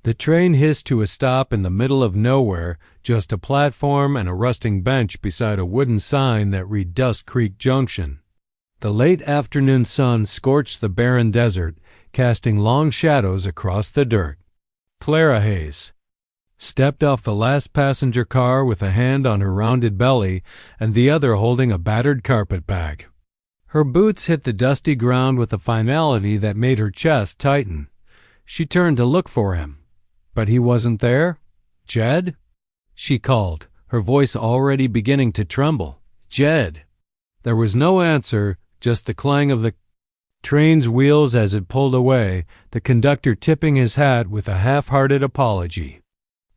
The train hissed to a stop in the middle of nowhere, just a platform and a rusting bench beside a wooden sign that read Dust Creek Junction. The late afternoon sun scorched the barren desert, casting long shadows across the dirt. Clara Hayes stepped off the last passenger car with a hand on her rounded belly and the other holding a battered carpet bag. Her boots hit the dusty ground with a finality that made her chest tighten. She turned to look for him. But he wasn't there? Jed? She called, her voice already beginning to tremble. Jed. There was no answer, just the clang of the train's wheels as it pulled away, the conductor tipping his hat with a half-hearted apology.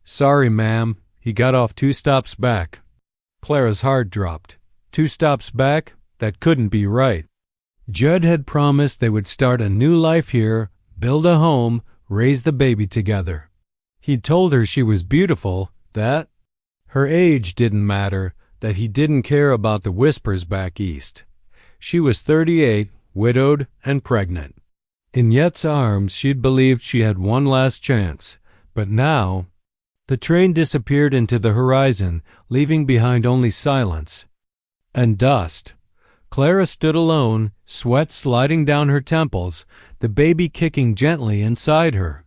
Sorry, ma'am. He got off 2 stops back. Clara's heart dropped. 2 stops back? That couldn't be right. Judd had promised they would start a new life here, build a home, raise the baby together. He'd told her she was beautiful, that her age didn't matter, that he didn't care about the whispers back east. She was 38, widowed, and pregnant. In Yet's arms, she'd believed she had one last chance. But now, the train disappeared into the horizon, leaving behind only silence and dust. Clara stood alone, sweat sliding down her temples, the baby kicking gently inside her.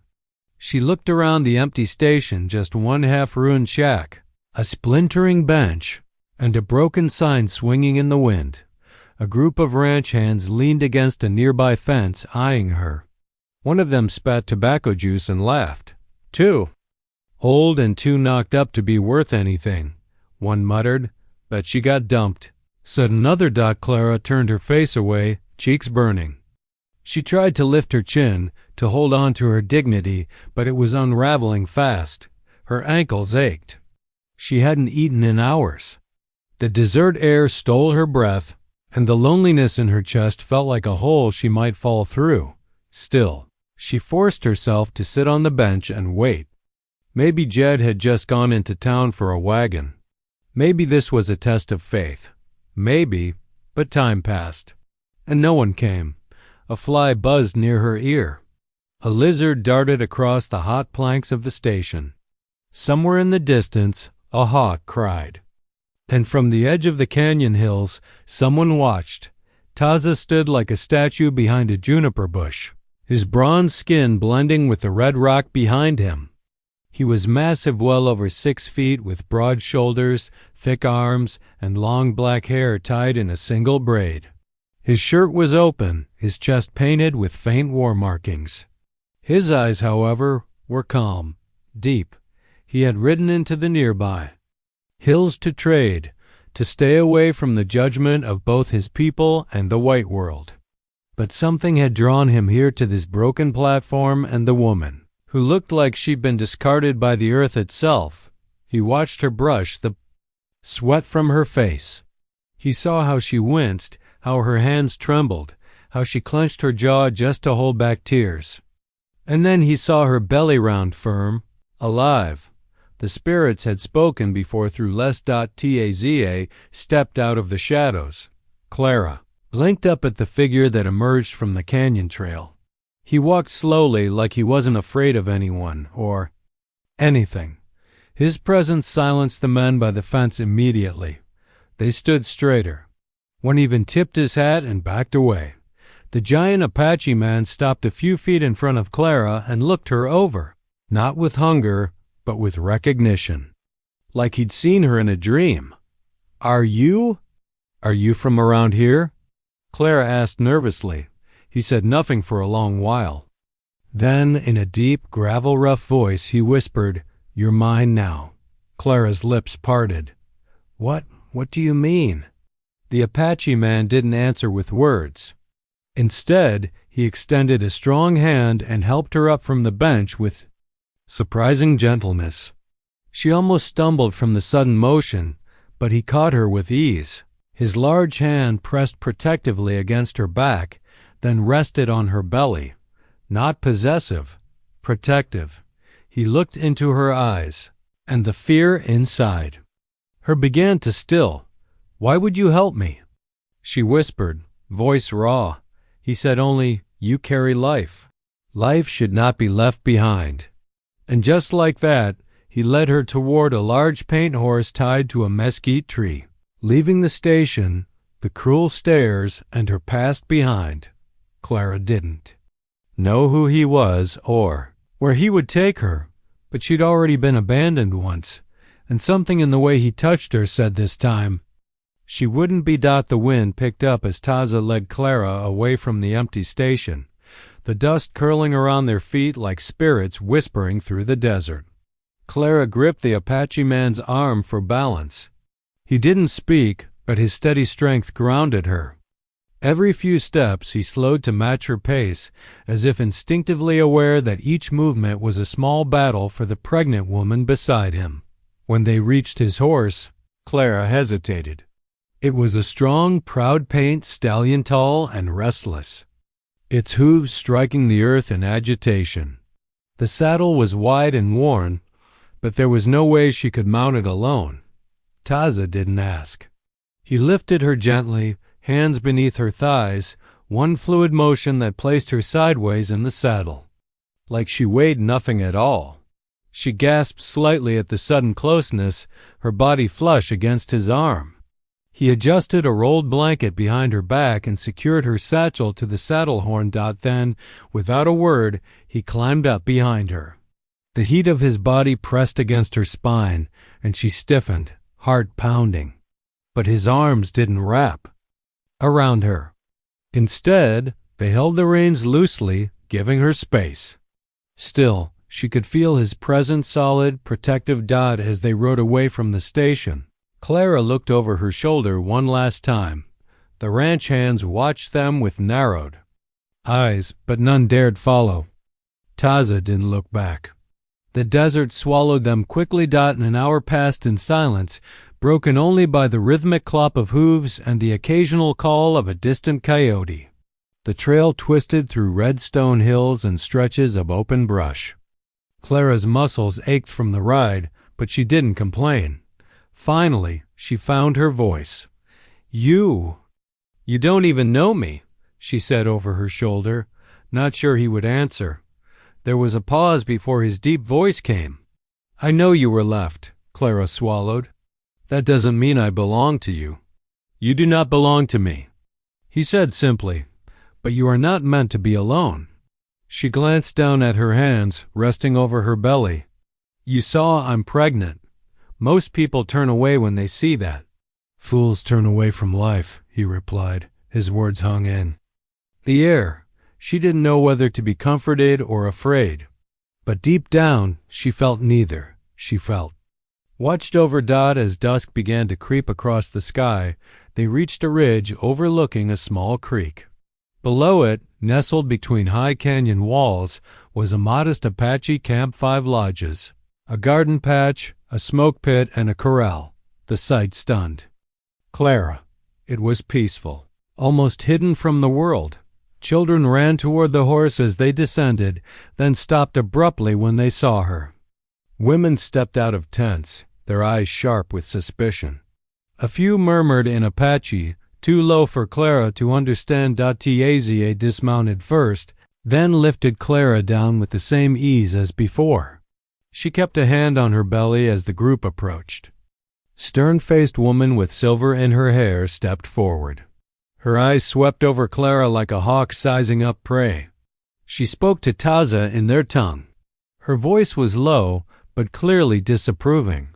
She looked around the empty station, just one half-ruined shack, a splintering bench, and a broken sign swinging in the wind. A group of ranch hands leaned against a nearby fence, eyeing her. One of them spat tobacco juice and laughed. 2. Old and too knocked up to be worth anything, one muttered. Bet she got dumped, said another. Clara turned her face away, cheeks burning. She tried to lift her chin, to hold on to her dignity, but it was unraveling fast. Her ankles ached. She hadn't eaten in hours. The desert air stole her breath, and the loneliness in her chest felt like a hole she might fall through. Still, she forced herself to sit on the bench and wait. Maybe Jed had just gone into town for a wagon. Maybe this was a test of faith. Maybe, but time passed, and no one came. A fly buzzed near her ear. A lizard darted across the hot planks of the station. Somewhere in the distance, a hawk cried. And from the edge of the canyon hills, someone watched. Taza stood like a statue behind a juniper bush, his bronze skin blending with the red rock behind him. He was massive, well over 6 feet, with broad shoulders, thick arms, and long black hair tied in a single braid. His shirt was open, his chest painted with faint war markings. His eyes, however, were calm, deep. He had ridden into the nearby hills to trade, to stay away from the judgment of both his people and the white world. But something had drawn him here, to this broken platform and the woman, who looked like she'd been discarded by the earth itself. He watched her brush the sweat from her face. He saw how she winced, how her hands trembled, how she clenched her jaw just to hold back tears. And then he saw her belly round firm, alive. The spirits had spoken before through Les.Taza stepped out of the shadows. Clara blinked up at the figure that emerged from the canyon trail. He walked slowly, like he wasn't afraid of anyone or anything. His presence silenced the men by the fence immediately. They stood straighter. One even tipped his hat and backed away. The giant Apache man stopped a few feet in front of Clara and looked her over, not with hunger, but with recognition, like he'd seen her in a dream. Are you from around here?" Clara asked nervously. He said nothing for a long while. Then, in a deep, gravel-rough voice, he whispered, "You're mine now." Clara's lips parted. What do you mean?" The Apache man didn't answer with words. Instead, he extended a strong hand and helped her up from the bench with surprising gentleness. She almost stumbled from the sudden motion, but he caught her with ease. His large hand pressed protectively against her back, then rested on her belly. Not possessive, protective. He looked into her eyes, and the fear inside her began to still. "Why would you help me?" She whispered, voice raw. He said only, "You carry life. Life should not be left behind." And just like that, he led her toward a large paint horse tied to a mesquite tree. Leaving the station, the cruel stares, and her past behind, Clara didn't know who he was or where he would take her, but she'd already been abandoned once, and something in the way he touched her said this time she wouldn't be. The wind picked up as Taza led Clara away from the empty station, the dust curling around their feet like spirits whispering through the desert. Clara gripped the Apache man's arm for balance. He didn't speak, but his steady strength grounded her. Every few steps he slowed to match her pace, as if instinctively aware that each movement was a small battle for the pregnant woman beside him. When they reached his horse, Clara hesitated. It was a strong, proud paint stallion, tall and restless, its hooves striking the earth in agitation. The saddle was wide and worn, but there was no way she could mount it alone. Taza didn't ask. He lifted her gently, hands beneath her thighs, one fluid motion that placed her sideways in the saddle, like she weighed nothing at all. She gasped slightly at the sudden closeness, her body flush against his arm. He adjusted a rolled blanket behind her back and secured her satchel to the saddle horn. Then, without a word, he climbed up behind her. The heat of his body pressed against her spine, and she stiffened, heart pounding. But his arms didn't wrap around her. Instead, they held the reins loosely, giving her space. Still, she could feel his present, solid, protective dot as they rode away from the station. Clara looked over her shoulder one last time. The ranch hands watched them with narrowed eyes, but none dared follow. Taza didn't look back. The desert swallowed them quickly. An hour passed in silence, broken only by the rhythmic clop of hooves and the occasional call of a distant coyote. The trail twisted through red stone hills and stretches of open brush. Clara's muscles ached from the ride, but she didn't complain. Finally, she found her voice. You don't even know me," she said over her shoulder, not sure he would answer. There was a pause before his deep voice came. "I know you were left," Clara swallowed. "That doesn't mean I belong to you. You do not belong to me," he said simply, "but you are not meant to be alone." She glanced down at her hands, resting over her belly. "You saw I'm pregnant. Most people turn away when they see that." "Fools turn away from life," he replied. His words hung in the air. She didn't know whether to be comforted or afraid. But deep down, she felt neither. She watched over as dusk began to creep across the sky. They reached a ridge overlooking a small creek. Below it, nestled between high canyon walls, was a modest Apache camp, 5 lodges, a garden patch, a smoke pit, and a corral. The sight stunned Clara. It was peaceful, almost hidden from the world. Children ran toward the horse as they descended, then stopped abruptly when they saw her. Women stepped out of tents, their eyes sharp with suspicion. A few murmured in Apache, too low for Clara to understand. Taza dismounted first, then lifted Clara down with the same ease as before. She kept a hand on her belly as the group approached. Stern-faced woman with silver in her hair stepped forward. Her eyes swept over Clara like a hawk sizing up prey. She spoke to Taza in their tongue. Her voice was low, but clearly disapproving.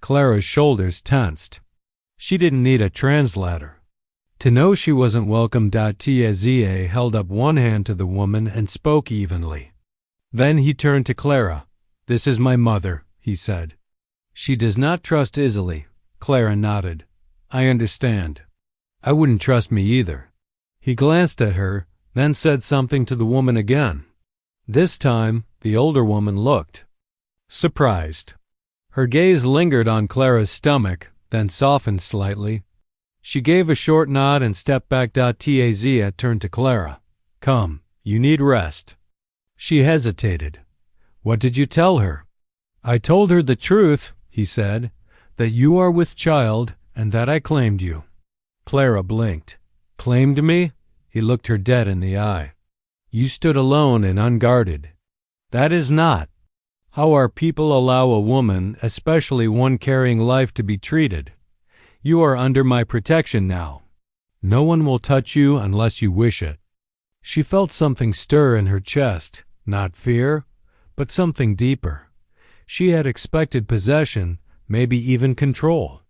Clara's shoulders tensed. She didn't need a translator to know she wasn't welcome. Taza held up one hand to the woman and spoke evenly. Then he turned to Clara. "This is my mother," he said. "She does not trust easily." Clara nodded. "I understand. I wouldn't trust me either." He glanced at her, then said something to the woman again. This time, the older woman looked surprised. Her gaze lingered on Clara's stomach, then softened slightly. She gave a short nod and stepped back. Taza turned to Clara. "Come, you need rest." She hesitated. "What did you tell her?" "I told her the truth," he said, "that you are with child and that I claimed you." Clara blinked. "Claimed me?" He looked her dead in the eye. "You stood alone and unguarded." "That is not." How our people allow a woman, especially one carrying life, to be treated. You are under my protection now. No one will touch you unless you wish it." She felt something stir in her chest, not fear, but something deeper. She had expected possession, maybe even control.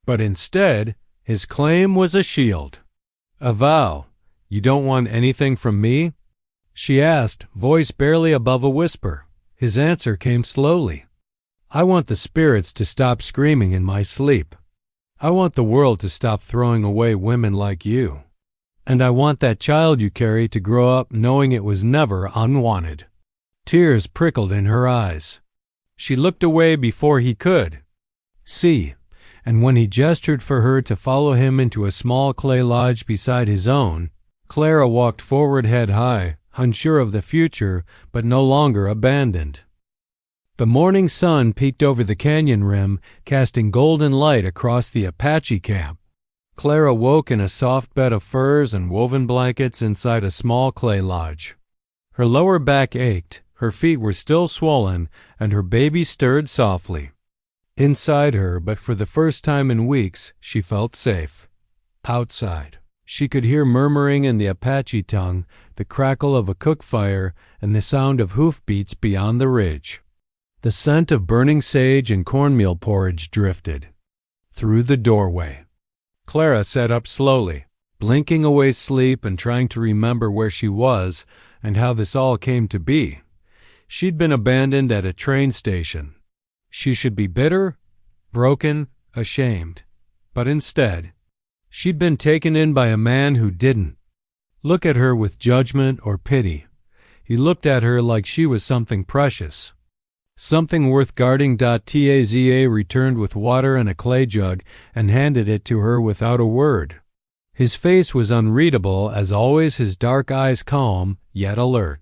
But instead, his claim was a shield. "A vow. You don't want anything from me?" she asked, voice barely above a whisper. His answer came slowly. "I want the spirits to stop screaming in my sleep. I want the world to stop throwing away women like you. And I want that child you carry to grow up knowing it was never unwanted." Tears prickled in her eyes. She looked away before he could see, and when he gestured for her to follow him into a small clay lodge beside his own, Clara walked forward head high, unsure of the future, but no longer abandoned. The morning sun peeked over the canyon rim, casting golden light across the Apache camp. Clara woke in a soft bed of furs and woven blankets inside a small clay lodge. Her lower back ached, her feet were still swollen, and her baby stirred softly. Inside her, but for the first time in weeks, she felt safe. Outside, she could hear murmuring in the Apache tongue, the crackle of a cook fire, and the sound of hoofbeats beyond the ridge. The scent of burning sage and cornmeal porridge drifted through the doorway. Clara sat up slowly, blinking away sleep and trying to remember where she was and how this all came to be. She'd been abandoned at a train station. She should be bitter, broken, ashamed. But instead, she'd been taken in by a man who didn't look at her with judgment or pity. He looked at her like she was something precious, something worth guarding. Taza returned with water and a clay jug and handed it to her without a word. His face was unreadable, as always, his dark eyes calm, yet alert.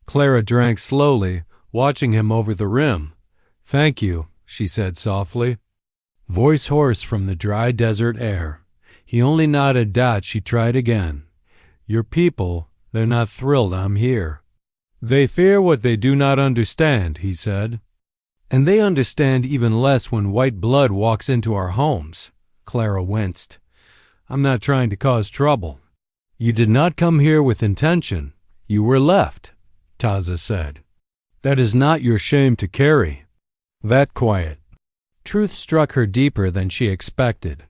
Clara drank slowly, watching him over the rim. "Thank you," she said softly, voice hoarse from the dry desert air. He only nodded. She tried again. "Your people, they're not thrilled I'm here. They fear what they do not understand," he said. "And they understand even less when white blood walks into our homes." Clara winced. "I'm not trying to cause trouble." "You did not come here with intention. You were left," Taza said. "That is not your shame to carry." That quiet truth struck her deeper than she expected.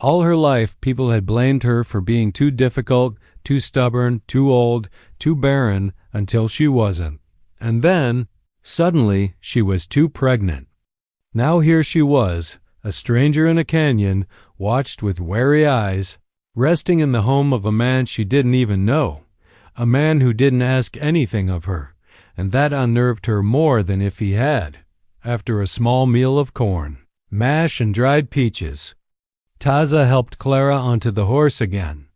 All her life, people had blamed her for being too difficult, too stubborn, too old, too barren, until she wasn't. And then, suddenly, she was too pregnant. Now here she was, a stranger in a canyon, watched with wary eyes, resting in the home of a man she didn't even know, a man who didn't ask anything of her, and that unnerved her more than if he had. After a small meal of corn, mash, and dried peaches, Taza helped Clara onto the horse again.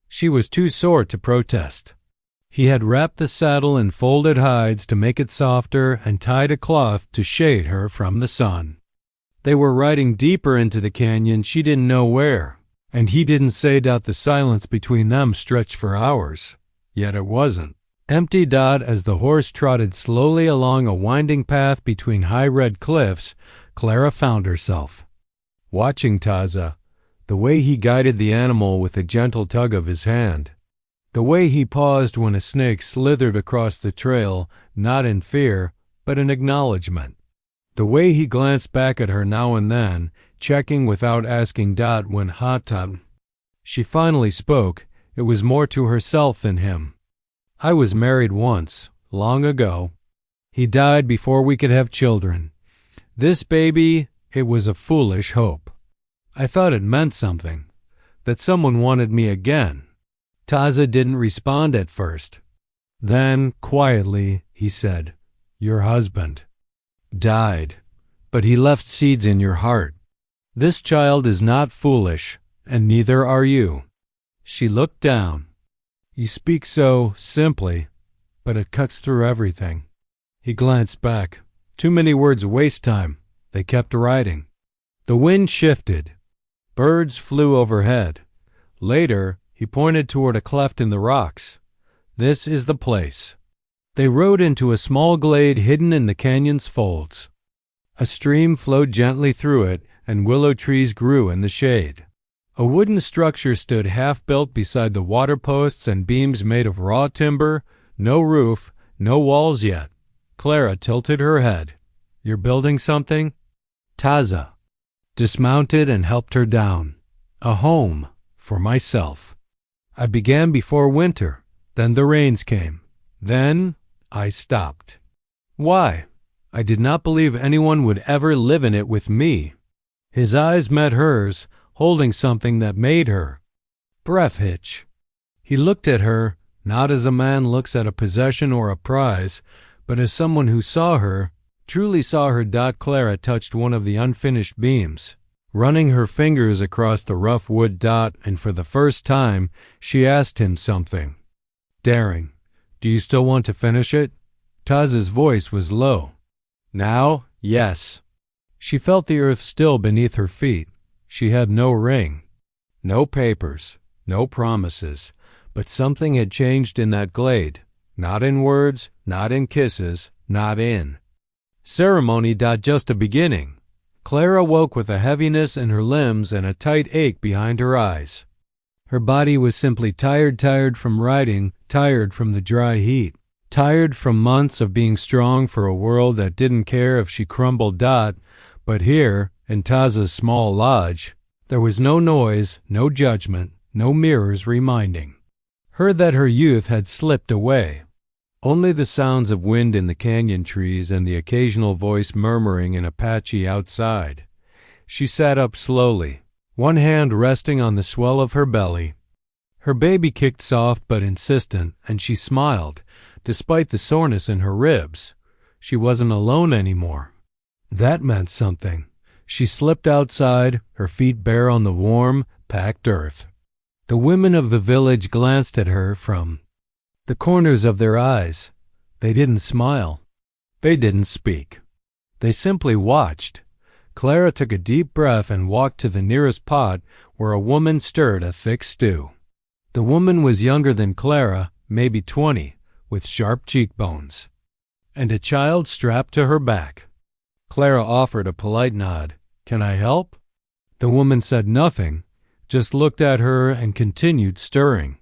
She was too sore to protest. He had wrapped the saddle in folded hides to make it softer and tied a cloth to shade her from the sun. They were riding deeper into the canyon, she didn't know where, and he didn't say. The silence between them stretched for hours, yet it wasn't empty. As the horse trotted slowly along a winding path between high red cliffs, Clara found herself watching Taza, the way he guided the animal with a gentle tug of his hand, the way he paused when a snake slithered across the trail, not in fear, but in acknowledgement, the way he glanced back at her now and then, checking without asking. When Hatab, she finally spoke, it was more to herself than him. "I was married once, long ago. He died before we could have children. This baby, it was a foolish hope. I thought it meant something, that someone wanted me again." Taza didn't respond at first. Then, quietly, he said, "Your husband died, but he left seeds in your heart. This child is not foolish, and neither are you." She looked down. "You speak so simply, but it cuts through everything." He glanced back. Too many words waste time. They kept riding. The wind shifted. Birds flew overhead. Later, he pointed toward a cleft in the rocks. "This is the place." They rode into a small glade hidden in the canyon's folds. A stream flowed gently through it, and willow trees grew in the shade. A wooden structure stood half-built beside the water posts and beams made of raw timber, no roof, no walls yet. Clara tilted her head. "You're building something?" Taza dismounted and helped her down. "A home for myself. I began before winter, then the rains came. Then I stopped. Why? I did not believe anyone would ever live in it with me." His eyes met hers, holding something that made her breath hitch. He looked at her, not as a man looks at a possession or a prize, but as someone who saw her, truly saw her. Clara touched one of the unfinished beams, running her fingers across the rough wood dot, and for the first time she asked him something. Daring, "Do you still want to finish it?" Taz's voice was low. "Now, yes." She felt the earth still beneath her feet. She had no ring, no papers, no promises, but something had changed in that glade. Not in words, not in kisses, not in ceremony. Just a beginning. Clara woke with a heaviness in her limbs and a tight ache behind her eyes. Her body was simply tired from riding, tired from the dry heat, tired from months of being strong for a world that didn't care if she crumbled. But here, in Taza's small lodge, there was no noise, no judgment, no mirrors reminding her that her youth had slipped away. Only the sounds of wind in the canyon trees and the occasional voice murmuring in Apache outside. She sat up slowly, one hand resting on the swell of her belly. Her baby kicked soft but insistent, and she smiled, despite the soreness in her ribs. She wasn't alone anymore. That meant something. She slipped outside, her feet bare on the warm, packed earth. The women of the village glanced at her from the corners of their eyes. They didn't smile. They didn't speak. They simply watched. Clara took a deep breath and walked to the nearest pot where a woman stirred a thick stew. The woman was younger than Clara, maybe 20, with sharp cheekbones, and a child strapped to her back. Clara offered a polite nod. "Can I help?" The woman said nothing, just looked at her and continued stirring.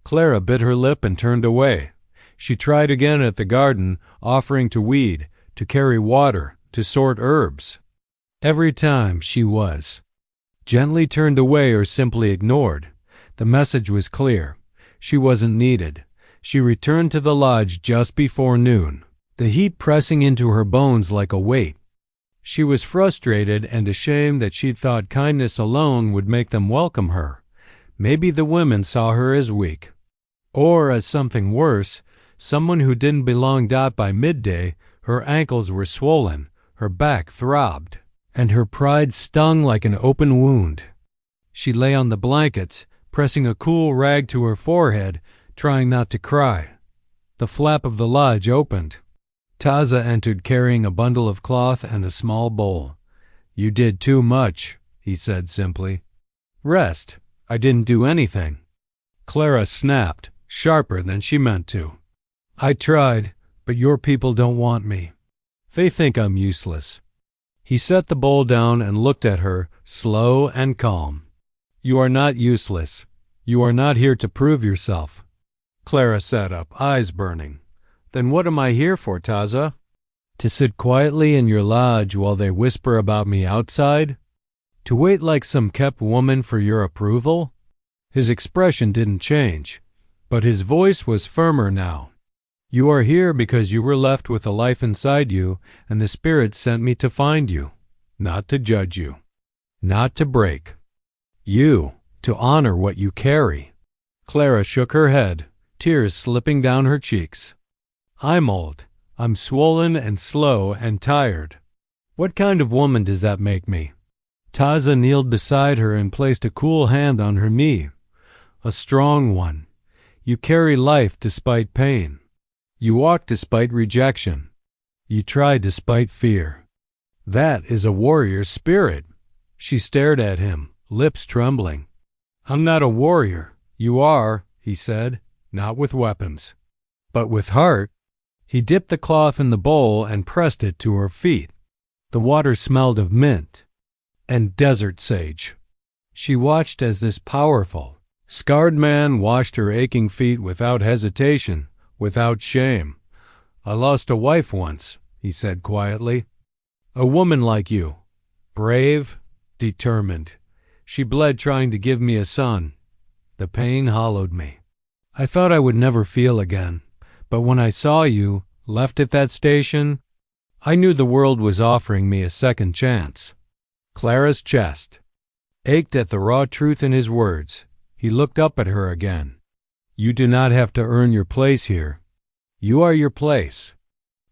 Clara bit her lip and turned away. She tried again at the garden, offering to weed, to carry water, to sort herbs. Every time she was gently turned away or simply ignored. The message was clear. She wasn't needed. She returned to the lodge just before noon, the heat pressing into her bones like a weight. She was frustrated and ashamed that she'd thought kindness alone would make them welcome her. Maybe the women saw her as weak, or as something worse, someone who didn't belong. By midday, her ankles were swollen, her back throbbed, and her pride stung like an open wound. She lay on the blankets, pressing a cool rag to her forehead, trying not to cry. The flap of the lodge opened. Taza entered carrying a bundle of cloth and a small bowl. "You did too much," he said simply. "Rest. I didn't do anything." Clara snapped, sharper than she meant to. "I tried, but your people don't want me. They think I'm useless." He set the bowl down and looked at her, slow and calm. "You are not useless. You are not here to prove yourself." Clara sat up, eyes burning. "Then what am I here for, Taza? To sit quietly in your lodge while they whisper about me outside? To wait like some kept woman for your approval?" His expression didn't change, but his voice was firmer now. "You are here because you were left with a life inside you, and the Spirit sent me to find you, not to judge you, not to break you, to honor what you carry." Clara shook her head, tears slipping down her cheeks. "I'm old. I'm swollen and slow and tired. What kind of woman does that make me?" Taza kneeled beside her and placed a cool hand on her knee. "A strong one. You carry life despite pain. You walk despite rejection. You try despite fear. That is a warrior's spirit." She stared at him, lips trembling. "I'm not a warrior. You are," he said, "not with weapons, but with heart." He dipped the cloth in the bowl and pressed it to her feet. The water smelled of mint and desert sage. She watched as this powerful, scarred man washed her aching feet without hesitation, without shame. "I lost a wife once," he said quietly. "A woman like you. Brave, determined. She bled trying to give me a son. The pain hollowed me. I thought I would never feel again, but when I saw you, left at that station, I knew the world was offering me a second chance." Clara's chest ached at the raw truth in his words. He looked up at her again. "You do not have to earn your place here. You are your place."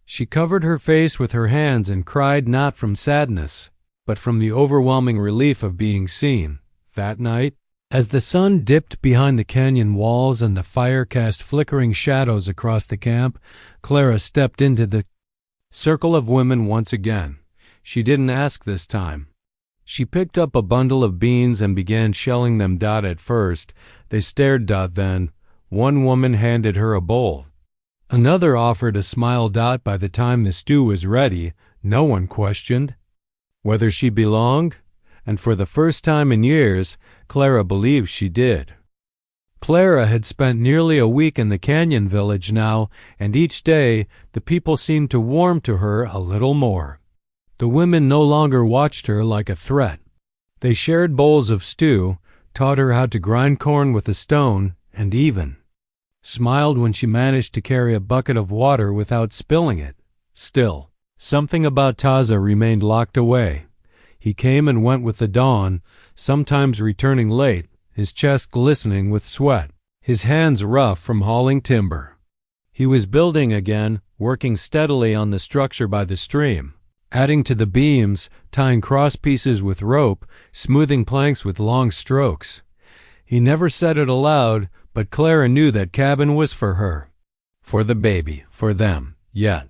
She covered her face with her hands and cried not from sadness, but from the overwhelming relief of being seen. That night, as the sun dipped behind the canyon walls and the fire cast flickering shadows across the camp, Clara stepped into the circle of women once again. She didn't ask this time. She picked up a bundle of beans and began shelling them. At first, they stared. Then, one woman handed her a bowl. Another offered a smile. By the time the stew was ready, no one questioned whether she belonged, and for the first time in years, Clara believed she did. Clara had spent nearly a week in the canyon village now, and each day the people seemed to warm to her a little more. The women no longer watched her like a threat. They shared bowls of stew, taught her how to grind corn with a stone, and even smiled when she managed to carry a bucket of water without spilling it. Still, something about Taza remained locked away. He came and went with the dawn, sometimes returning late, his chest glistening with sweat, his hands rough from hauling timber. He was building again, working steadily on the structure by the stream, adding to the beams, tying cross pieces with rope, smoothing planks with long strokes. He never said it aloud, but Clara knew that cabin was for her, for the baby, for them, yet.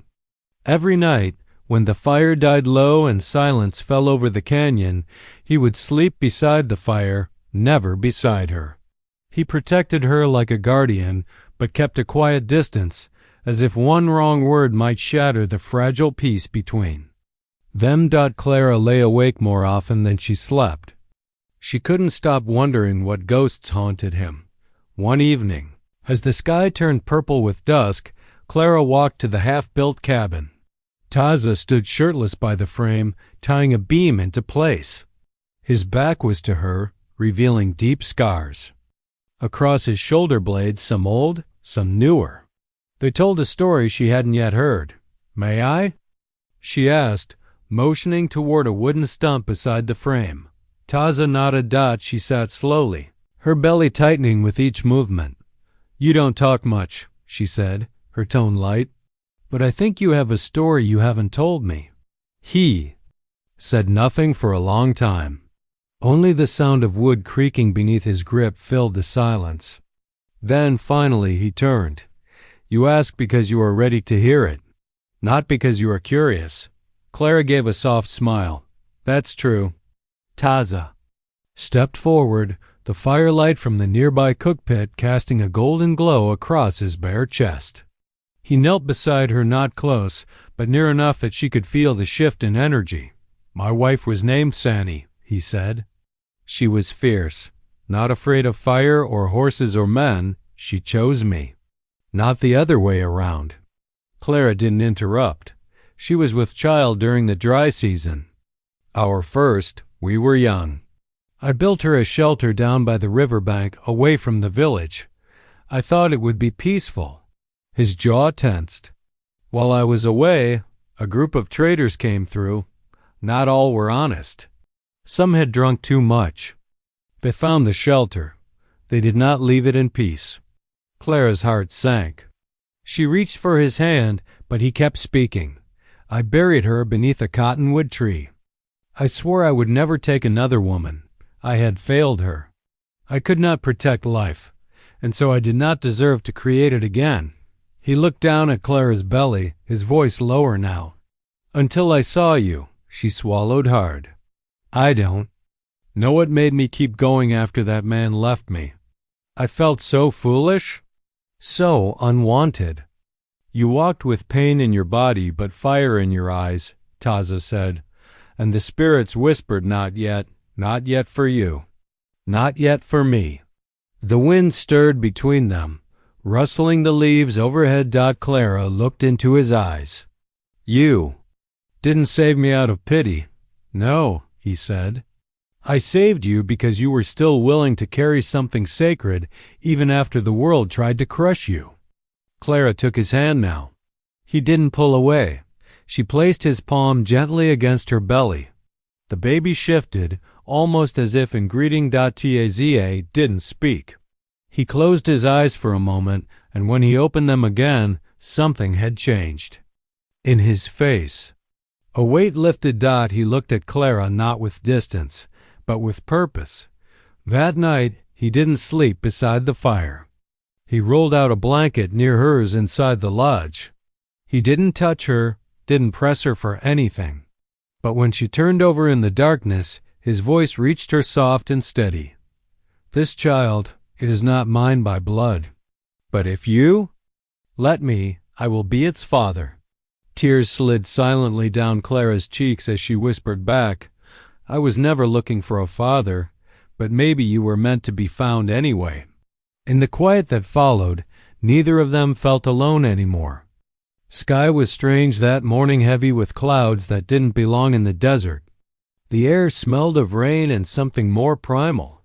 Every night, when the fire died low and silence fell over the canyon, he would sleep beside the fire, never beside her. He protected her like a guardian, but kept a quiet distance, as if one wrong word might shatter the fragile peace between them. Clara lay awake more often than she slept. She couldn't stop wondering what ghosts haunted him. One evening, as the sky turned purple with dusk, Clara walked to the half-built cabin. Taza stood shirtless by the frame, tying a beam into place. His back was to her, revealing deep scars. Across his shoulder blades, some old, some newer. They told a story she hadn't yet heard. "May I?" she asked, motioning toward a wooden stump beside the frame. Taza nodded. She sat slowly, her belly tightening with each movement. "You don't talk much," she said, her tone light, "but I think you have a story you haven't told me." He said nothing for a long time. Only the sound of wood creaking beneath his grip filled the silence. Then, finally, he turned. "You ask because you are ready to hear it, not because you are curious." Clara gave a soft smile. "That's true." Taza stepped forward, the firelight from the nearby cook pit casting a golden glow across his bare chest. He knelt beside her, not close, but near enough that she could feel the shift in energy. "My wife was named Sani," he said. "She was fierce, not afraid of fire or horses or men. She chose me, not the other way around." Clara didn't interrupt. She was with child during the dry season. "Our first, we were young. I built her a shelter down by the riverbank, away from the village. I thought it would be peaceful." His jaw tensed. "While I was away, a group of traders came through. Not all were honest. Some had drunk too much. They found the shelter. They did not leave it in peace." Clara's heart sank. She reached for his hand, but he kept speaking. "I buried her beneath a cottonwood tree. I swore I would never take another woman. I had failed her. I could not protect life, and so I did not deserve to create it again." He looked down at Clara's belly, his voice lower now. "Until I saw you," she swallowed hard. "I don't know what made me keep going after that man left me. I felt so foolish, so unwanted. You walked with pain in your body but fire in your eyes, Taza said, and the spirits whispered, not yet for you, not yet for me. The wind stirred between them, rustling the leaves overhead. Clara looked into his eyes. You didn't save me out of pity. No, he said. I saved you because you were still willing to carry something sacred even after the world tried to crush you. Clara took his hand now. He didn't pull away. She placed his palm gently against her belly. The baby shifted, almost as if in greeting. Taza didn't speak. He closed his eyes for a moment, and when he opened them again, something had changed. In his face. A weight lifted. He looked at Clara not with distance, but with purpose. That night, he didn't sleep beside the fire. He rolled out a blanket near hers inside the lodge. He didn't touch her, didn't press her for anything. But when she turned over in the darkness, his voice reached her soft and steady. This child, it is not mine by blood. But if you let me, I will be its father. Tears slid silently down Clara's cheeks as she whispered back, I was never looking for a father, but maybe you were meant to be found anyway. In the quiet that followed, neither of them felt alone anymore. Sky was strange that morning, heavy with clouds that didn't belong in the desert. The air smelled of rain and something more primal.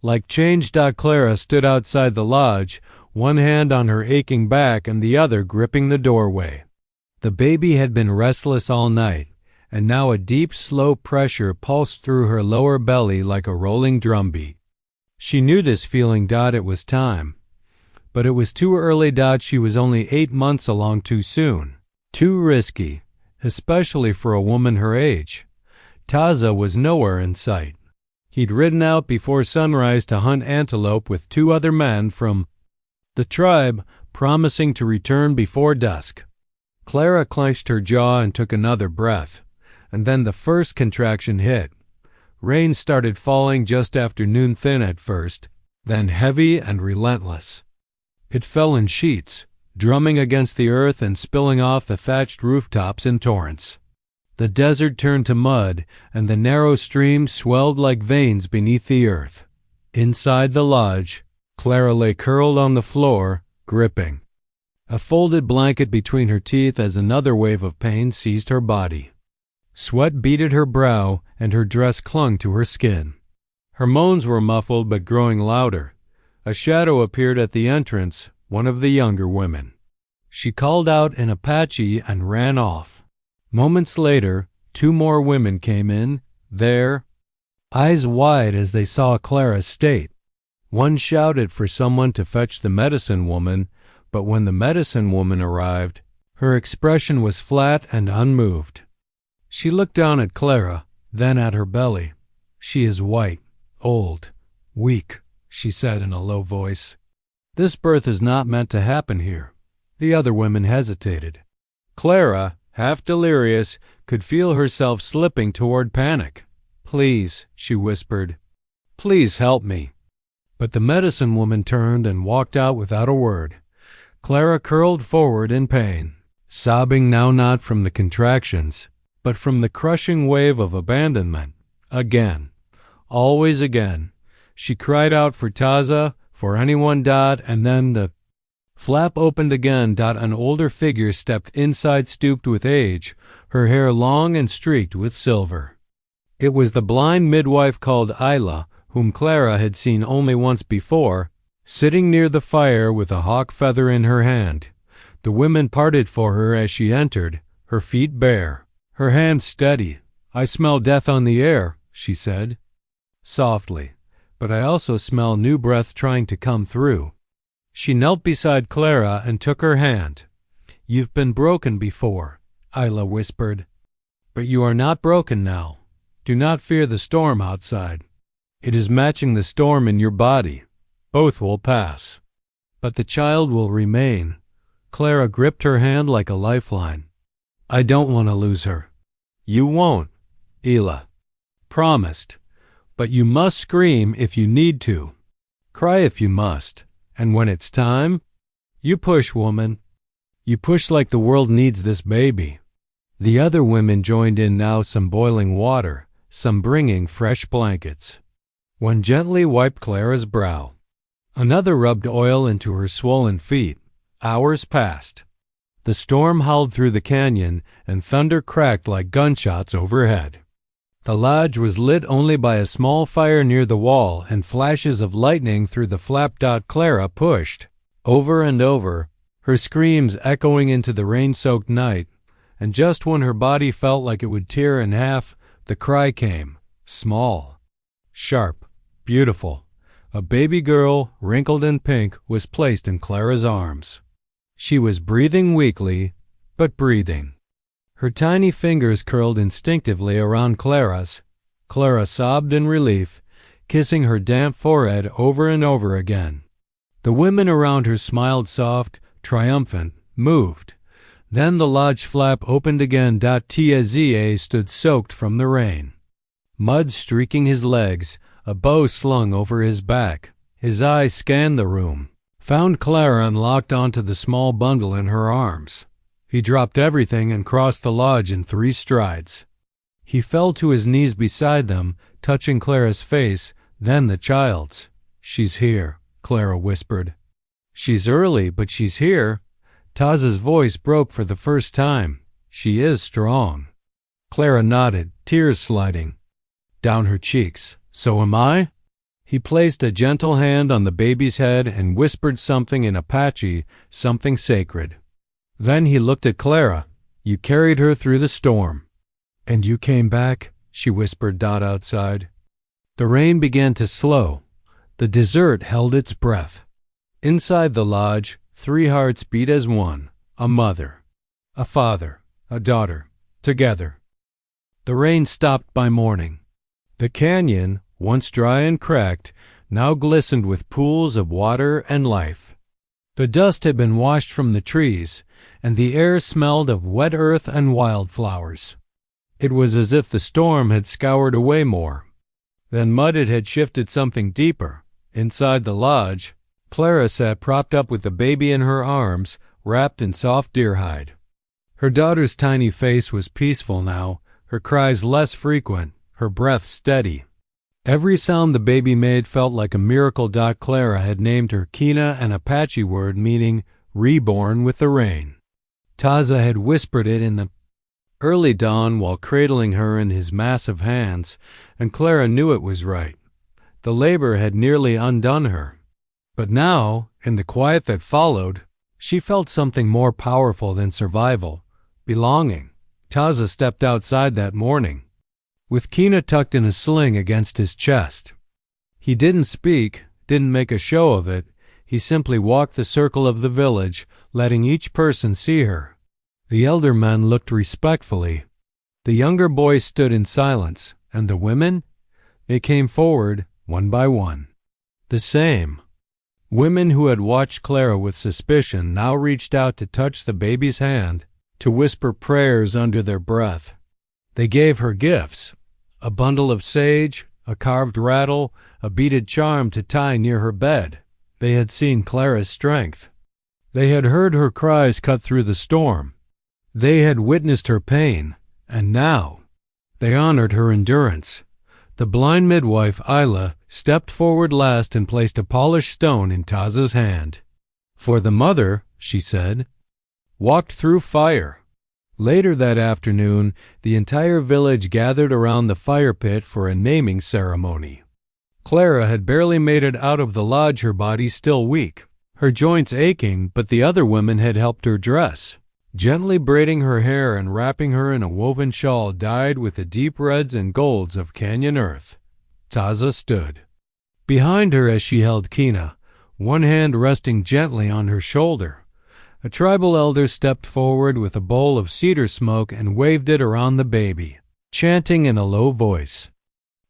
Like change. Clara stood outside the lodge, one hand on her aching back and the other gripping the doorway. The baby had been restless all night, and now a deep, slow pressure pulsed through her lower belly like a rolling drumbeat. She knew this feeling. It was time. But it was too early. She was only 8 months along too soon. Too risky, especially for a woman her age. Taza was nowhere in sight. He'd ridden out before sunrise to hunt antelope with 2 other men from the tribe, promising to return before dusk. Clara clenched her jaw and took another breath, and then the first contraction hit. Rain started falling just after noon, thin at first, then heavy and relentless. It fell in sheets, drumming against the earth and spilling off the thatched rooftops in torrents. The desert turned to mud, and the narrow stream swelled like veins beneath the earth. Inside the lodge, Clara lay curled on the floor, gripping a folded blanket between her teeth as another wave of pain seized her body. Sweat beaded her brow, and her dress clung to her skin. Her moans were muffled but growing louder. A shadow appeared at the entrance, one of the younger women. She called out in Apache and ran off. Moments later, 2 more women came in, their eyes wide as they saw Clara's state. One shouted for someone to fetch the medicine woman, but when the medicine woman arrived, her expression was flat and unmoved. She looked down at Clara, then at her belly. She is white, old, weak, she said in a low voice. This birth is not meant to happen here. The other women hesitated. Clara, half delirious, could feel herself slipping toward panic. Please, she whispered. Please help me. But the medicine woman turned and walked out without a word. Clara curled forward in pain, sobbing now not from the contractions, but from the crushing wave of abandonment. Again, always again, she cried out for Taza, for anyone. And then the flap opened again. An older figure stepped inside, stooped with age, her hair long and streaked with silver. It was the blind midwife called Isla, whom Clara had seen only once before, sitting near the fire with a hawk feather in her hand. The women parted for her as she entered, her feet bare, her hands steady. I smell death on the air, she said, softly, but I also smell new breath trying to come through. She knelt beside Clara and took her hand. You've been broken before, Isla whispered, but you are not broken now. Do not fear the storm outside. It is matching the storm in your body. Both will pass. But the child will remain. Clara gripped her hand like a lifeline. I don't want to lose her. You won't, Isla promised. But you must scream if you need to. Cry if you must. And when it's time, you push, woman. You push like the world needs this baby." The other women joined in now, some boiling water, some bringing fresh blankets. One gently wiped Clara's brow. Another rubbed oil into her swollen feet. Hours passed. The storm howled through the canyon, and thunder cracked like gunshots overhead. The lodge was lit only by a small fire near the wall and flashes of lightning through the flap. Clara pushed, over and over, her screams echoing into the rain-soaked night, and just when her body felt like it would tear in half, the cry came, small, sharp, beautiful. A baby girl, wrinkled and pink, was placed in Clara's arms. She was breathing weakly, but breathing. Her tiny fingers curled instinctively around Clara's. Clara sobbed in relief, kissing her damp forehead over and over again. The women around her smiled soft, triumphant, moved. Then the lodge flap opened again. Taza stood soaked from the rain. Mud streaking his legs, a bow slung over his back. His eyes scanned the room, found Clara and locked onto the small bundle in her arms. He dropped everything and crossed the lodge in 3 strides. He fell to his knees beside them, touching Clara's face, then the child's. "She's here," Clara whispered. "She's early, but she's here." Taza's voice broke for the first time. "She is strong." Clara nodded, tears sliding down her cheeks. "So am I?" He placed a gentle hand on the baby's head and whispered something in Apache, something sacred. Then he looked at Clara. "You carried her through the storm." "And you came back," she whispered outside. The rain began to slow. The desert held its breath. Inside the lodge, 3 hearts beat as one, a mother, a father, a daughter, together. The rain stopped by morning. The canyon, once dry and cracked, now glistened with pools of water and life. The dust had been washed from the trees, and the air smelled of wet earth and wildflowers. It was as if the storm had scoured away more. Then mud had shifted something deeper. Inside the lodge, Clara sat propped up with the baby in her arms, wrapped in soft deerhide. Her daughter's tiny face was peaceful now, her cries less frequent, her breath steady. Every sound the baby made felt like a miracle. Clara had named her Kina, an Apache word meaning reborn with the rain. Taza had whispered it in the early dawn while cradling her in his massive hands, and Clara knew it was right. The labor had nearly undone her. But now, in the quiet that followed, she felt something more powerful than survival, belonging. Taza stepped outside that morning, with Kina tucked in a sling against his chest. He didn't speak, didn't make a show of it. He simply walked the circle of the village, letting each person see her. The elder men looked respectfully. The younger boys stood in silence, and the women? They came forward, one by one. The same. Women who had watched Clara with suspicion now reached out to touch the baby's hand, to whisper prayers under their breath. They gave her gifts, a bundle of sage, a carved rattle, a beaded charm to tie near her bed. They had seen Clara's strength. They had heard her cries cut through the storm. They had witnessed her pain, and now they honored her endurance. The blind midwife, Isla, stepped forward last and placed a polished stone in Taza's hand. "For the mother," she said, "walked through fire." Later that afternoon, the entire village gathered around the fire pit for a naming ceremony. Clara had barely made it out of the lodge, her body still weak, her joints aching, but the other women had helped her dress, gently braiding her hair and wrapping her in a woven shawl dyed with the deep reds and golds of canyon earth. Taza stood behind her as she held Kina, one hand resting gently on her shoulder. A tribal elder stepped forward with a bowl of cedar smoke and waved it around the baby, chanting in a low voice.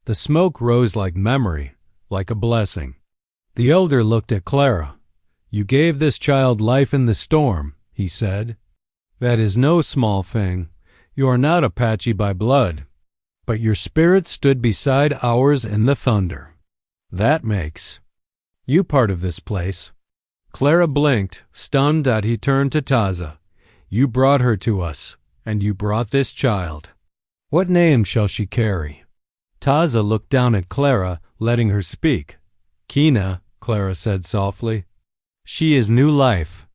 The smoke rose like memory, like a blessing. The elder looked at Clara. "You gave this child life in the storm," he said. "That is no small thing. You are not Apache by blood, but your spirit stood beside ours in the thunder. That makes you part of this place." Clara blinked, stunned. He turned to Taza. You brought her to us, and you brought this child. What name shall she carry?" Taza looked down at Clara, letting her speak. "Kina," Clara said softly. "She is new life."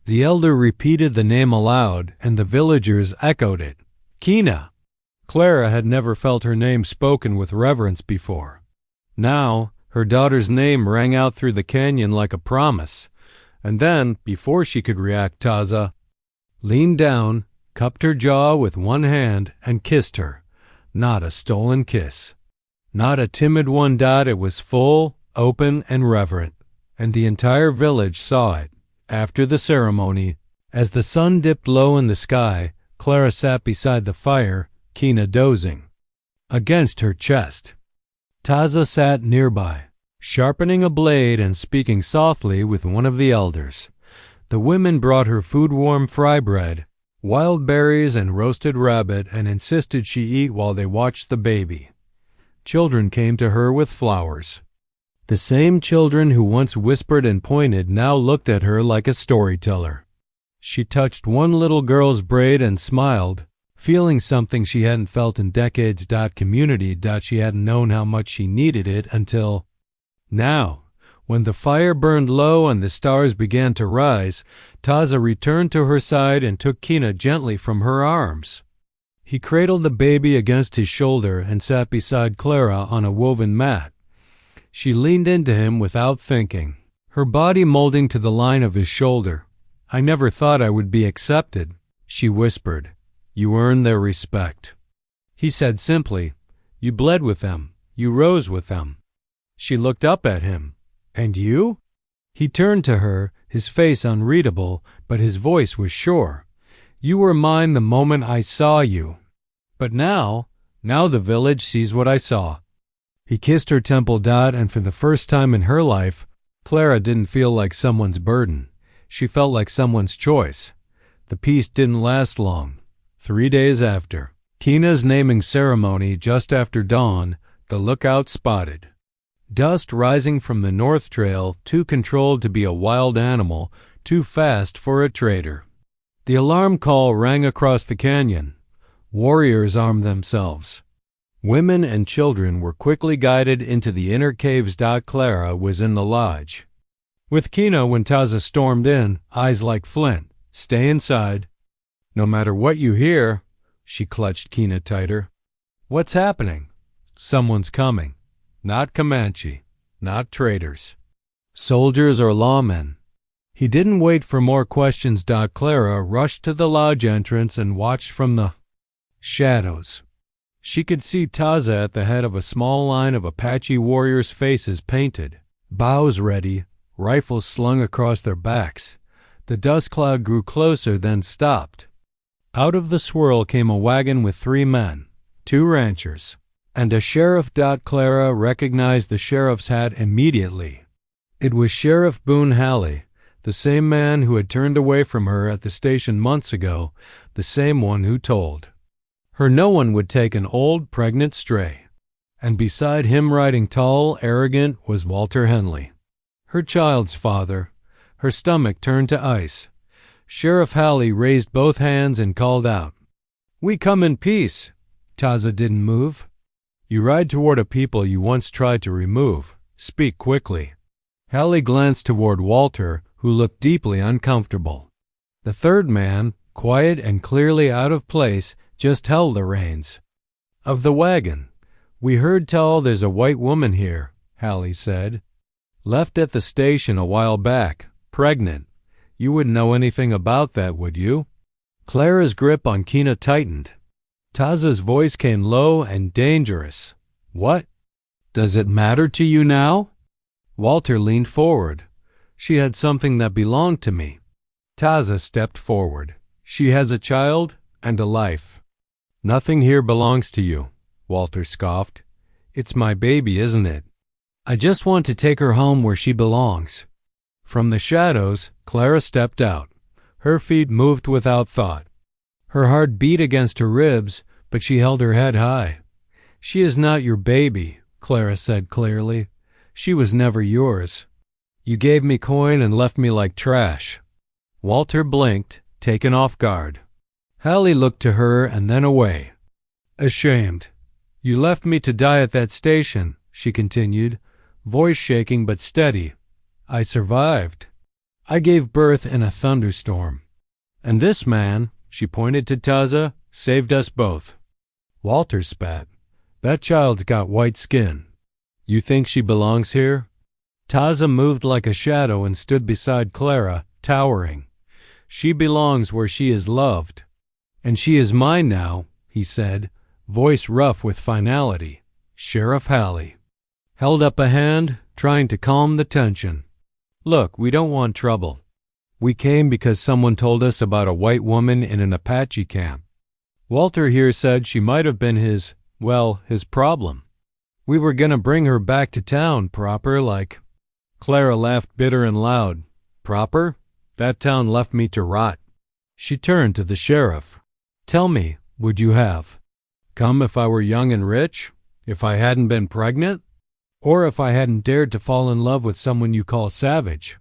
The elder repeated the name aloud, and the villagers echoed it. Kina. Clara had never felt her name spoken with reverence before. Now, her daughter's name rang out through the canyon like a promise, and then, before she could react, Taza leaned down, cupped her jaw with one hand, and kissed her. Not a stolen kiss. Not a timid one. It was full, open, and reverent, and the entire village saw it. After the ceremony, as the sun dipped low in the sky, Clara sat beside the fire, Kina dozing against her chest. Taza sat nearby, sharpening a blade and speaking softly with one of the elders. The women brought her food-warm fry bread, wild berries, and roasted rabbit, and insisted she eat while they watched the baby. Children came to her with flowers. The same children who once whispered and pointed now looked at her like a storyteller. She touched one little girl's braid and smiled, feeling something she hadn't felt in decades. Community. She hadn't known how much she needed it until now. When the fire burned low and the stars began to rise, Taza returned to her side and took Kina gently from her arms. He cradled the baby against his shoulder and sat beside Clara on a woven mat. She leaned into him without thinking, her body molding to the line of his shoulder. "I never thought I would be accepted," she whispered. "You earned their respect." He said simply, "You bled with them. You rose with them." She looked up at him. "And you?" He turned to her, his face unreadable, but his voice was sure. "You were mine the moment I saw you. But now the village sees what I saw." He kissed her temple. And for the first time in her life, Clara didn't feel like someone's burden. She felt like someone's choice. The peace didn't last long. 3 days after Kina's naming ceremony, just after dawn, the lookout spotted dust rising from the North Trail, too controlled to be a wild animal, too fast for a trader. The alarm call rang across the canyon. Warriors armed themselves. Women and children were quickly guided into the inner caves. Clara was in the lodge with Kina when Taza stormed in, eyes like flint. "Stay inside. No matter what you hear." She clutched Kina tighter. "What's happening?" "Someone's coming. Not Comanche. Not traders. Soldiers or lawmen." He didn't wait for more questions. Clara rushed to the lodge entrance and watched from the shadows. She could see Taza at the head of a small line of Apache warriors' faces painted, bows ready, rifles slung across their backs. The dust cloud grew closer, then stopped. Out of the swirl came a wagon with 3 men, 2 ranchers, and a sheriff. Clara recognized the sheriff's hat immediately. It was Sheriff Boone Halley, the same man who had turned away from her at the station months ago, the same one who told her no one would take an old, pregnant stray. And beside him, riding tall, arrogant, was Walter Henley, her child's father. Her stomach turned to ice. Sheriff Halley raised both hands and called out, "We come in peace." Taza didn't move. "You ride toward a people you once tried to remove. Speak quickly." Halley glanced toward Walter, who looked deeply uncomfortable. The third man, quiet and clearly out of place, just held the reins of the wagon. "We heard tell there's a white woman here," Halley said. "Left at the station a while back, pregnant. You wouldn't know anything about that, would you?" Clara's grip on Kina tightened. Taza's voice came low and dangerous. "What? Does it matter to you now?" Walter leaned forward. "She had something that belonged to me." Taza stepped forward. "She has a child and a life." "Nothing here belongs to you," Walter scoffed. "It's my baby, isn't it? I just want to take her home where she belongs." From the shadows, Clara stepped out. Her feet moved without thought. Her heart beat against her ribs, but she held her head high. "She is not your baby," Clara said clearly. "She was never yours. You gave me coin and left me like trash." Walter blinked, taken off guard. Hallie looked to her and then away. Ashamed. You left me to die at that station, she continued, voice shaking but steady. I survived. I gave birth in a thunderstorm. And this man, she pointed to Taza, saved us both. Walter spat. That child's got white skin. You think she belongs here? Taza moved like a shadow and stood beside Clara, towering. She belongs where she is loved. And she is mine now, he said, voice rough with finality. Sheriff Hallie held up a hand, trying to calm the tension. Look, we don't want trouble. We came because someone told us about a white woman in an Apache camp. Walter here said she might have been his problem. We were gonna bring her back to town, proper like. Clara laughed bitter and loud. Proper? That town left me to rot. She turned to the sheriff. Tell me, would you have come if I were young and rich? If I hadn't been pregnant? Or if I hadn't dared to fall in love with someone you call savage?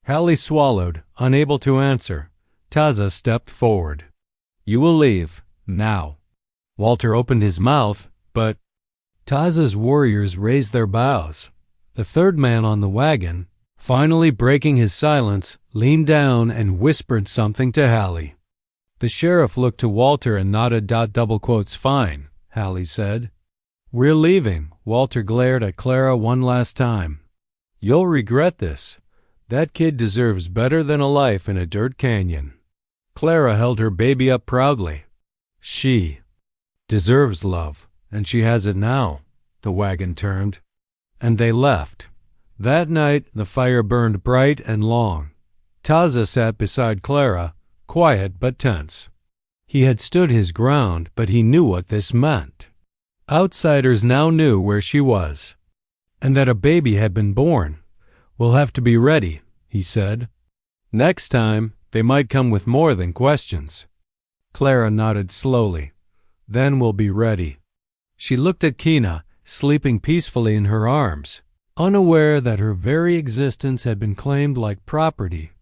Hallie swallowed, unable to answer. Taza stepped forward. You will leave, now. Walter opened his mouth, but Taza's warriors raised their bows. The third man on the wagon, finally breaking his silence, leaned down and whispered something to Hallie. The sheriff looked to Walter and nodded. Fine, Hallie said. We're leaving. Walter glared at Clara one last time. You'll regret this. That kid deserves better than a life in a dirt canyon. Clara held her baby up proudly. She deserves love, and she has it now. The wagon turned, and they left. That night the fire burned bright and long. Taza sat beside Clara, quiet but tense. He had stood his ground, but he knew what this meant. Outsiders now knew where she was, and that a baby had been born. We'll have to be ready, he said. Next time, they might come with more than questions. Clara nodded slowly. Then we'll be ready. She looked at Kina, sleeping peacefully in her arms, unaware that her very existence had been claimed like property.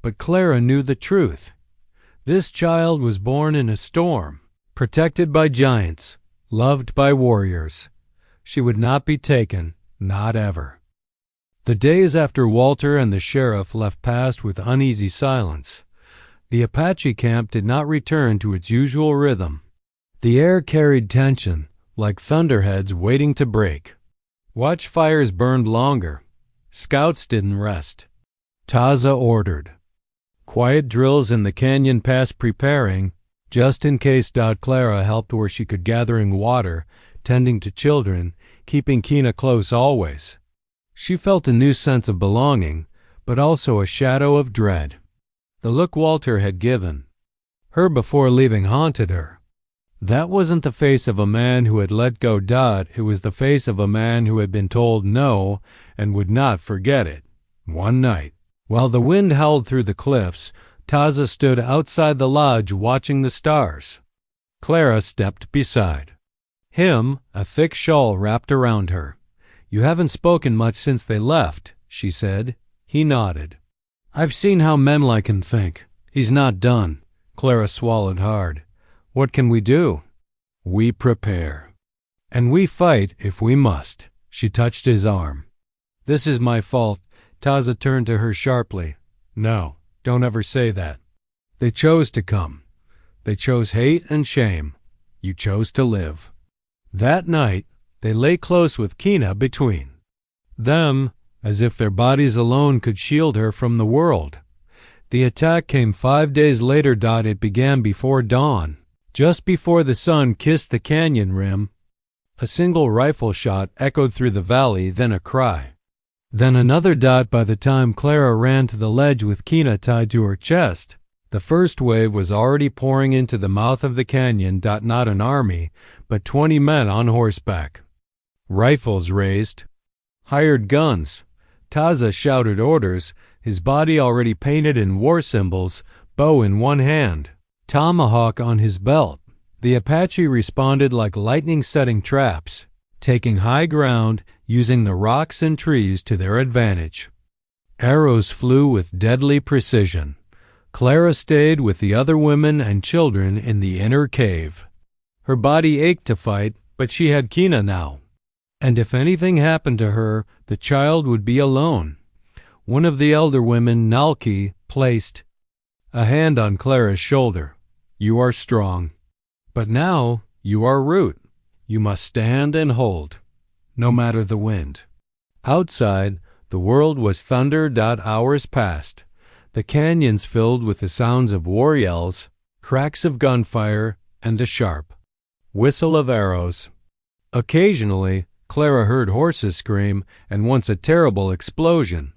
But Clara knew the truth. This child was born in a storm, protected by giants, loved by warriors. She would not be taken, not ever. The days after Walter and the sheriff left passed with uneasy silence. The Apache camp did not return to its usual rhythm. The air carried tension, like thunderheads waiting to break. Watchfires burned longer. Scouts didn't rest. Taza ordered. Quiet drills in the canyon pass preparing, just in case. Clara helped where she could, gathering water, tending to children, keeping Kina close always. She felt a new sense of belonging, but also a shadow of dread. The look Walter had given her before leaving haunted her. That wasn't the face of a man who had let go. It was the face of a man who had been told no and would not forget it. One night, while the wind howled through the cliffs, Taza stood outside the lodge watching the stars. Clara stepped beside him, a thick shawl wrapped around her. You haven't spoken much since they left, she said. He nodded. I've seen how men like him think. He's not done. Clara swallowed hard. What can we do? We prepare. And we fight if we must. She touched his arm. This is my fault. Taza turned to her sharply. No, don't ever say that. They chose to come. They chose hate and shame. You chose to live. That night, they lay close with Kina between them, as if their bodies alone could shield her from the world. The attack came 5 days later. It began before dawn, just before the sun kissed the canyon rim. A single rifle shot echoed through the valley, then a cry. Then another. By the time Clara ran to the ledge with Kina tied to her chest, the first wave was already pouring into the mouth of the canyon. Not an army, but 20 men on horseback. Rifles raised. Hired guns. Taza shouted orders, his body already painted in war symbols, bow in one hand, tomahawk on his belt. The Apache responded like lightning setting traps, taking high ground, using the rocks and trees to their advantage. Arrows flew with deadly precision. Clara stayed with the other women and children in the inner cave. Her body ached to fight, but she had Kina now. And if anything happened to her, the child would be alone. One of the elder women, Nalki, placed a hand on Clara's shoulder. You are strong. But now you are Root. You must stand and hold, no matter the wind. Outside, the world was thunder. Hours passed. The canyons filled with the sounds of war yells, cracks of gunfire, and the sharp whistle of arrows. Occasionally, Clara heard horses scream, and once a terrible explosion.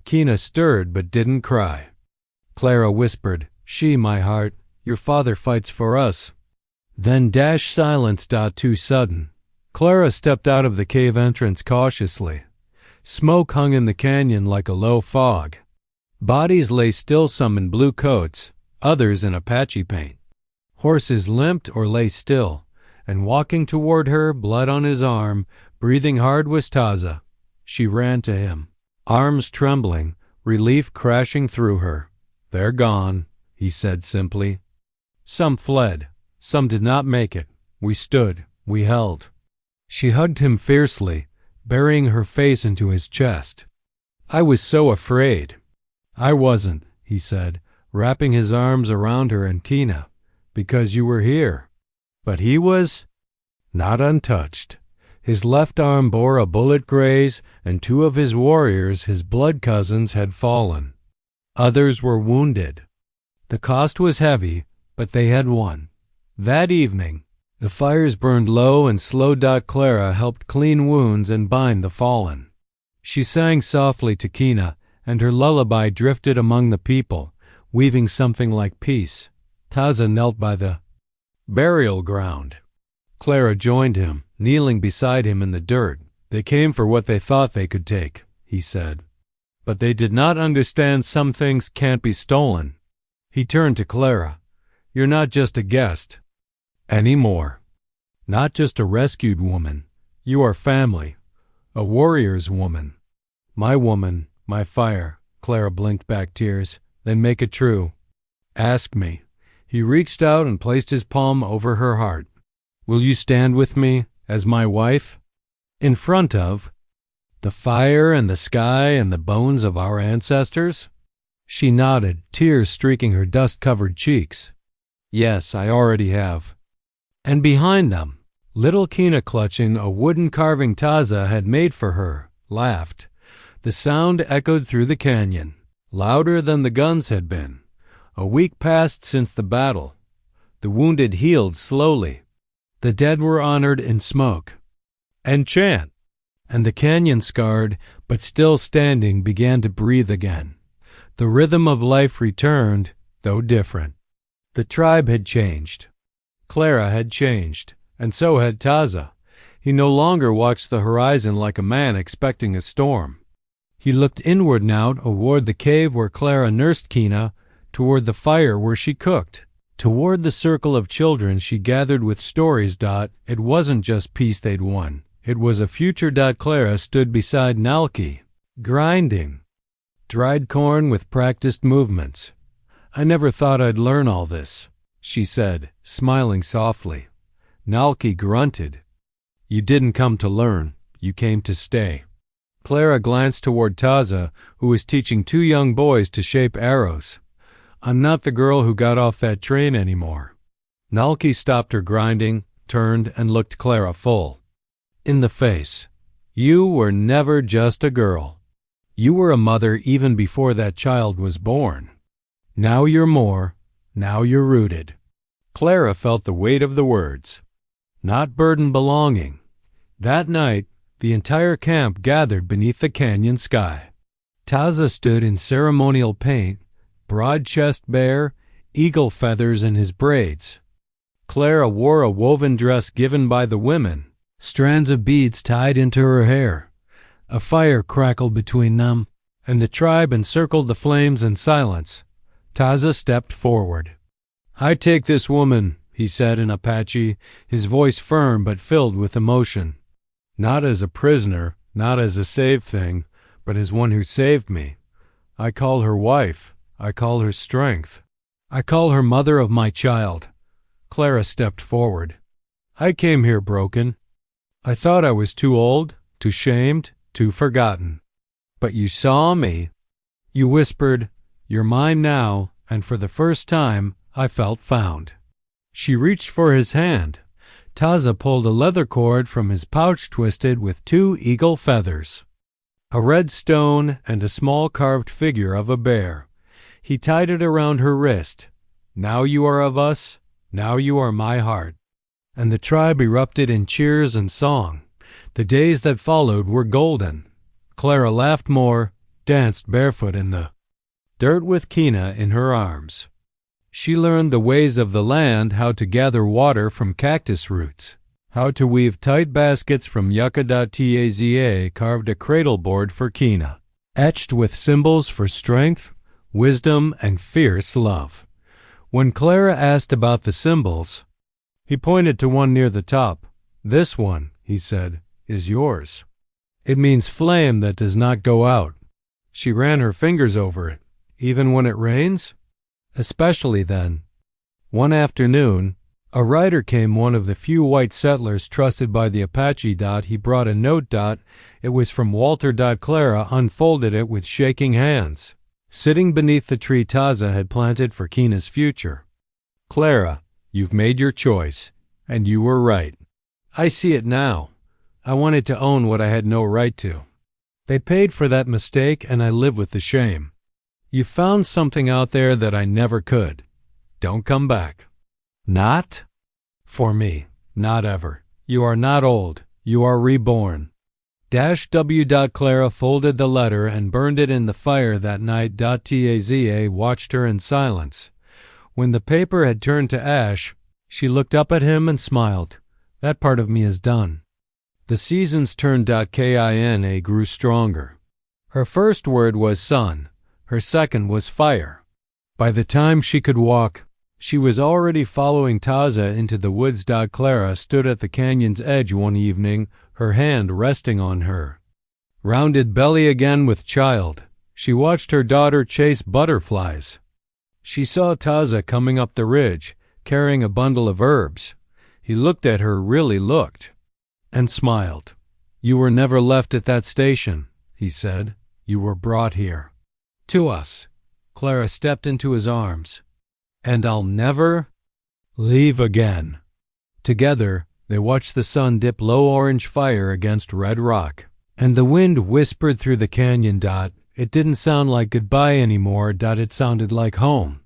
Kina stirred but didn't cry. Clara whispered, "She, my heart, your father fights for us." Then silence. Too sudden. Clara stepped out of the cave entrance cautiously. Smoke hung in the canyon like a low fog. Bodies lay still, some in blue coats, others in Apache paint. Horses limped or lay still, and walking toward her, blood on his arm, breathing hard, was Taza. She ran to him, arms trembling, relief crashing through her. "They're gone," he said simply. "Some fled. Some did not make it. We stood. We held." She hugged him fiercely, burying her face into his chest. "I was so afraid." "I wasn't," he said, wrapping his arms around her and Kina, "because you were here." But he was not untouched. His left arm bore a bullet graze, and 2 of his warriors, his blood cousins, had fallen. Others were wounded. The cost was heavy, but they had won. That evening, the fires burned low and slow. Clara helped clean wounds and bind the fallen. She sang softly to Kina, and her lullaby drifted among the people, weaving something like peace. Taza knelt by the burial ground. Clara joined him, kneeling beside him in the dirt. "They came for what they thought they could take," he said. "But they did not understand some things can't be stolen." He turned to Clara. "You're not just a guest anymore. Not just a rescued woman. You are family. A warrior's woman. My woman, my fire." Clara blinked back tears. "Then make it true. Ask me." He reached out and placed his palm over her heart. "Will you stand with me as my wife? In front of the fire and the sky and the bones of our ancestors?" She nodded, tears streaking her dust-covered cheeks. "Yes, I already have." And behind them, little Kina, clutching a wooden carving Taza had made for her, laughed. The sound echoed through the canyon, louder than the guns had been. A week passed since the battle. The wounded healed slowly. The dead were honored in smoke and chant, and the canyon, scarred but still standing, began to breathe again. The rhythm of life returned, though different. The tribe had changed. Clara had changed, and so had Taza. He no longer watched the horizon like a man expecting a storm. He looked inward now, toward the cave where Clara nursed Kina, toward the fire where she cooked, toward the circle of children she gathered with stories. It wasn't just peace they'd won. It was a future. Clara stood beside Nalki, grinding dried corn with practiced movements. "I never thought I'd learn all this," she said, smiling softly. Nalki grunted. "You didn't come to learn. You came to stay." Clara glanced toward Taza, who was teaching 2 young boys to shape arrows. "I'm not the girl who got off that train anymore." Nalki stopped her grinding, turned, and looked Clara full in the face. "You were never just a girl. You were a mother even before that child was born. Now you're more. Now you're rooted." Clara felt the weight of the words. Not burden, belonging. That night, the entire camp gathered beneath the canyon sky. Taza stood in ceremonial paint, broad chest bare, eagle feathers in his braids. Clara wore a woven dress given by the women, strands of beads tied into her hair. A fire crackled between them, and the tribe encircled the flames in silence. Taza stepped forward. "I take this woman," he said in Apache, his voice firm but filled with emotion. "Not as a prisoner, not as a saved thing, but as one who saved me. I call her wife. I call her strength. I call her mother of my child. Clara stepped forward. I came here broken. I thought I was too old, too shamed, too forgotten. But you saw me. You whispered, "You're mine now," and for the first time I felt found. She reached for his hand. Taza pulled a leather cord from his pouch twisted with 2 eagle feathers, a red stone, and a small carved figure of a bear. He tied it around her wrist. Now you are of us, now you are my heart. And the tribe erupted in cheers and song. The days that followed were golden. Clara laughed more, danced barefoot in the dirt with Kina in her arms. She learned the ways of the land, how to gather water from cactus roots, how to weave tight baskets from yucca. Taza carved a cradle board for Kina, etched with symbols for strength, wisdom, and fierce love. When Clara asked about the symbols, he pointed to one near the top. "This one," he said, "is yours. It means flame that does not go out." She ran her fingers over it. "Even when it rains?" "Especially then." One afternoon, a rider came, one of the few white settlers trusted by the Apache. He brought a note. It was from Walter. Clara unfolded it with shaking hands. Sitting beneath the tree Taza had planted for Kina's future. "Clara, you've made your choice, and you were right. I see it now. I wanted to own what I had no right to. They paid for that mistake, and I live with the shame. You found something out there that I never could. Don't come back. Not for me. Not ever. You are not old. You are reborn." W. Clara folded the letter and burned it in the fire that night. Taza watched her in silence. When the paper had turned to ash, she looked up at him and smiled. "That part of me is done." The seasons turned. Kina grew stronger. Her first word was sun. Her second was fire. By the time she could walk, she was already following Taza into the woods. Clara stood at the canyon's edge one evening, her hand resting on her rounded belly again with child. She watched her daughter chase butterflies. She saw Taza coming up the ridge, carrying a bundle of herbs. He looked at her, really looked, and smiled. "You were never left at that station," he said. "You were brought here. To us." Clara stepped into his arms. "And I'll never leave again." Together, they watched the sun dip low orange fire against red rock, and the wind whispered through the canyon. It didn't sound like goodbye anymore. It sounded like home.